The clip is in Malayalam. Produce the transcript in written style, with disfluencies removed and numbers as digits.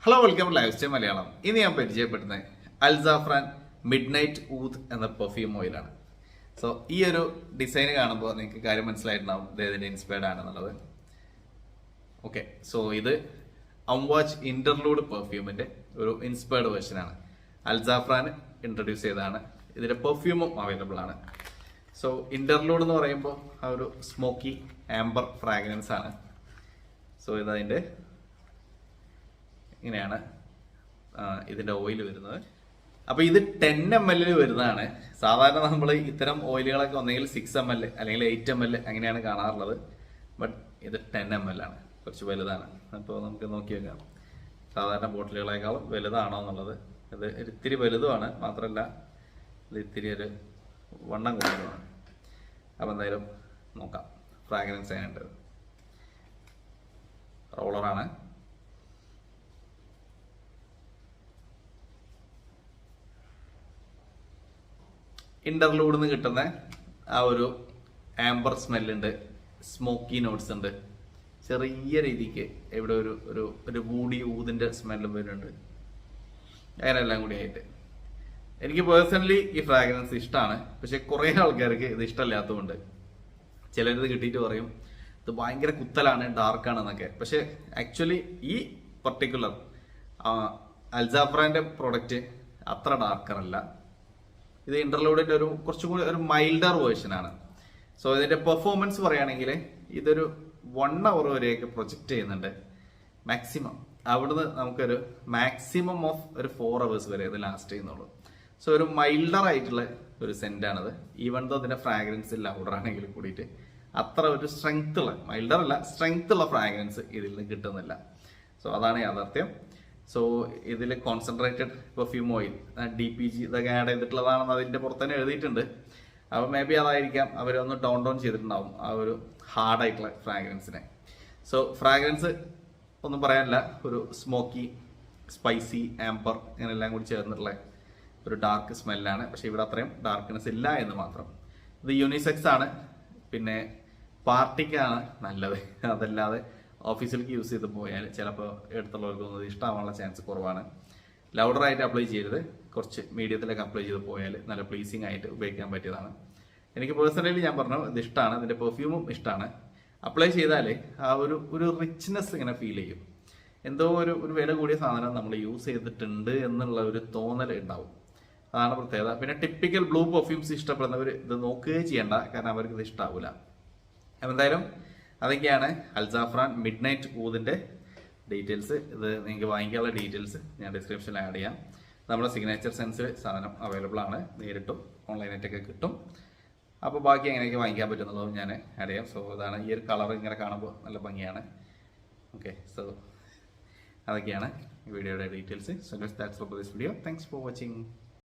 Hello welcome life style Malayalam. ഇനി ഞാൻ പരിചയപ്പെടുന്നത് അൽസാഫ്രാൻ മിഡ് നൈറ്റ് ഊദ് എന്ന പെർഫ്യൂം ഓയിലാണ്. സോ ഈ ഒരു ഡിസൈൻ കാണുമ്പോൾ നിങ്ങൾക്ക് കാര്യം മനസ്സിലായിട്ടുണ്ടാവും ഇതിന്റെ ഇൻസ്പയർഡ് ആണെന്നുള്ളത്. ഓക്കെ, സോ ഇത് അംവാച്ച് ഇന്റർലൂഡ് പെർഫ്യൂമിന്റെ ഒരു ഇൻസ്പയർഡ് വേർഷനാണ്. അൽസാഫ്രാൻ ഇൻട്രൊഡ്യൂസ് ചെയ്തതാണ്. ഇതിന്റെ പെർഫ്യൂമും അവൈലബിൾ ആണ്. സോ ഇന്റർലൂഡ് എന്ന് പറയുമ്പോൾ ആ ഒരു സ്മോക്കി ആംബർ ഫ്രാഗ്രൻസ് ആണ്. സോ ഇതതിന്റെ ഇങ്ങനെയാണ് ഇതിന്റെ ഓയിൽ വരുന്നത്. അപ്പൊ ഇത് 10 ml വരുന്നതാണ്. സാധാരണ നമ്മൾ ഇത്തരം ഓയിലുകളൊക്കെ ഒന്നെങ്കിൽ 6 ml അല്ലെങ്കിൽ 8 ml അങ്ങനെയാണ് കാണാറുള്ളത്. ബട്ട് ഇത് 10 ml ആണ്, കുറച്ച് വലുതാണ്. അപ്പോൾ നമുക്ക് നോക്കി വെക്കാം സാധാരണ ബോട്ടിലുകളെക്കാളും വലുതാണോ എന്നുള്ളത്. ഇത് ഇത്തിരി വലുതുമാണ്, മാത്രമല്ല ഇത് ഇത്തിരി ഒരു വണ്ണം കൂടുതലുമാണ്. അപ്പം എന്തായാലും നോക്കാം ഫ്രാഗ്രൻസ് ചെയ്യാനായിട്ട്. റോളറാണ്. ഇന്റർലൂഡിൽ നിന്ന് കിട്ടുന്ന ആ ഒരു ആംബർ സ്മെല്ലുണ്ട്, സ്മോക്കി നോട്ട്സ് ഉണ്ട്, ചെറിയ രീതിക്ക് ഇവിടെ ഒരു ഒരു ഒരു കൂടി ഊതിന്റെ സ്മെല്ലും വരുന്നുണ്ട്. അങ്ങനെ എല്ലാം കൂടി ആയിട്ട് എനിക്ക് പേഴ്സണലി ഈ ഫ്രാഗ്രൻസ് ഇഷ്ടമാണ്. പക്ഷെ കുറേ ആൾക്കാർക്ക് ഇത് ഇഷ്ടമല്ലാത്തതുകൊണ്ട് ചിലരിത് കിട്ടിയിട്ട് പറയും ഇത് ഭയങ്കര കുത്തലാണ്, ഡാർക്കാണെന്നൊക്കെ. പക്ഷെ ആക്ച്വലി ഈ പർട്ടിക്കുലർ അൽസാഫ്രാന്റെ പ്രൊഡക്റ്റ് അത്ര ഡാർക്കറല്ല. ഇത് ഇന്റർലൂഡിന്റെ ഒരു കുറച്ചും കൂടി ഒരു മൈൽഡർ വേർഷൻ ആണ്. സോ ഇതിന്റെ പെർഫോമൻസ് പറയുകയാണെങ്കിൽ ഇതൊരു 1 hour വരെയൊക്കെ പ്രൊജക്ട് ചെയ്യുന്നുണ്ട് മാക്സിമം. അവിടുന്ന് നമുക്കൊരു മാക്സിമം ഓഫ് ഒരു 4 hours വരെ ഇത് ലാസ്റ്റ് ചെയ്യുന്നുള്ളൂ. സോ ഒരു മൈൽഡർ ആയിട്ടുള്ള ഒരു സെന്റ് ആണത്. ഈവൻ ദോ അതിന്റെ ഫ്രാഗ്രൻസ് ലൗഡർ ആണെങ്കിൽ കൂടിയിട്ട് അത്ര ഒരു സ്ട്രെങ്ത് ഉള്ള, മൈൽഡർ അല്ല സ്ട്രെങ്ത് ഉള്ള ഫ്രാഗ്രൻസ് ഇതിൽ നിന്ന് കിട്ടുന്നില്ല. സോ അതാണ് യാഥാർത്ഥ്യം. സോ ഇതിൽ കോൺസെൻട്രേറ്റഡ് പെർഫ്യൂം ഓയിൽ DPG ഇതൊക്കെ ആഡ് ചെയ്തിട്ടുള്ളതാണെന്ന് അതിന്റെ പുറത്ത് തന്നെ എഴുതിയിട്ടുണ്ട്. അപ്പോൾ മേ ബി അതായിരിക്കാം അവരൊന്ന് ഡൗൺ ചെയ്തിട്ടുണ്ടാവും ആ ഒരു ഹാർഡായിട്ടുള്ള ഫ്രാഗ്രൻസിനെ. സോ ഫ്രാഗ്രൻസ് ഒന്നും പറയാനില്ല, ഒരു സ്മോക്കി സ്പൈസി ആംബർ ഇങ്ങനെല്ലാം കൂടി ചേർന്നിട്ടുള്ള ഒരു ഡാർക്ക് സ്മെല്ലാണ്. പക്ഷെ ഇവിടെ അത്രയും ഡാർക്ക്നെസ് ഇല്ല എന്ന് മാത്രം. ഇത് യൂണിസെക്സ് ആണ്, പിന്നെ പാർട്ടിക്കാണ് നല്ലത്. അതല്ലാതെ ഓഫീസിലേക്ക് യൂസ് ചെയ്ത് പോയാൽ ചിലപ്പോൾ എടുത്തുള്ളവർക്കൊന്നും ഇഷ്ടമാവാനുള്ള ചാൻസ് കുറവാണ്. ലൗഡറായിട്ട് അപ്ലൈ ചെയ്യരുത്, കുറച്ച് മീഡിയത്തിലേക്ക് അപ്ലൈ ചെയ്ത് പോയാൽ നല്ല പ്ലീസിങ് ആയിട്ട് ഉപയോഗിക്കാൻ പറ്റിയതാണ്. എനിക്ക് പേഴ്സണലി ഞാൻ പറഞ്ഞു ഇത് ഇഷ്ടമാണ്, ഇതിൻ്റെ പെർഫ്യൂമും ഇഷ്ടമാണ്. അപ്ലൈ ചെയ്താൽ ആ ഒരു ഒരു റിച്ച്നെസ് ഇങ്ങനെ ഫീൽ ചെയ്യും. എന്തോ ഒരു ഒരു വില കൂടിയ സാധനം നമ്മൾ യൂസ് ചെയ്തിട്ടുണ്ട് എന്നുള്ള ഒരു തോന്നൽ ഉണ്ടാവും. അതാണ് പ്രത്യേകത. പിന്നെ ടിപ്പിക്കൽ ബ്ലൂ പെർഫ്യൂംസ് ഇഷ്ടപ്പെടുന്നവർ ഇത് നോക്കുകയും ചെയ്യേണ്ട, കാരണം അവർക്ക് ഇത് ഇഷ്ടാവില്ല. അപ്പം എന്തായാലും അതൊക്കെയാണ് അൽസാഫ്രാൻ മിഡ് നൈറ്റ് ഊദിന്റെ ഡീറ്റെയിൽസ്. ഇത് നിങ്ങൾക്ക് വാങ്ങിക്കാനുള്ള ഡീറ്റെയിൽസ് ഞാൻ ഡിസ്ക്രിപ്ഷനിൽ ആഡ് ചെയ്യാം. നമ്മുടെ സിഗ്നേച്ചർ സെൻസിൽ സാധനം അവൈലബിൾ ആണ്, നേരിട്ടും ഓൺലൈനായിട്ടൊക്കെ കിട്ടും. അപ്പോൾ ബാക്കി എങ്ങനെയൊക്കെ വാങ്ങിക്കാൻ പറ്റുന്നുള്ളതും ഞാൻ ആഡ് ചെയ്യാം. സോ അതാണ് ഈ ഒരു കളർ ഇങ്ങനെ കാണുമ്പോൾ നല്ല ഭംഗിയാണ്. ഓക്കെ, സോ അതൊക്കെയാണ് വീഡിയോയുടെ details. So that's for this video. Thanks for watching.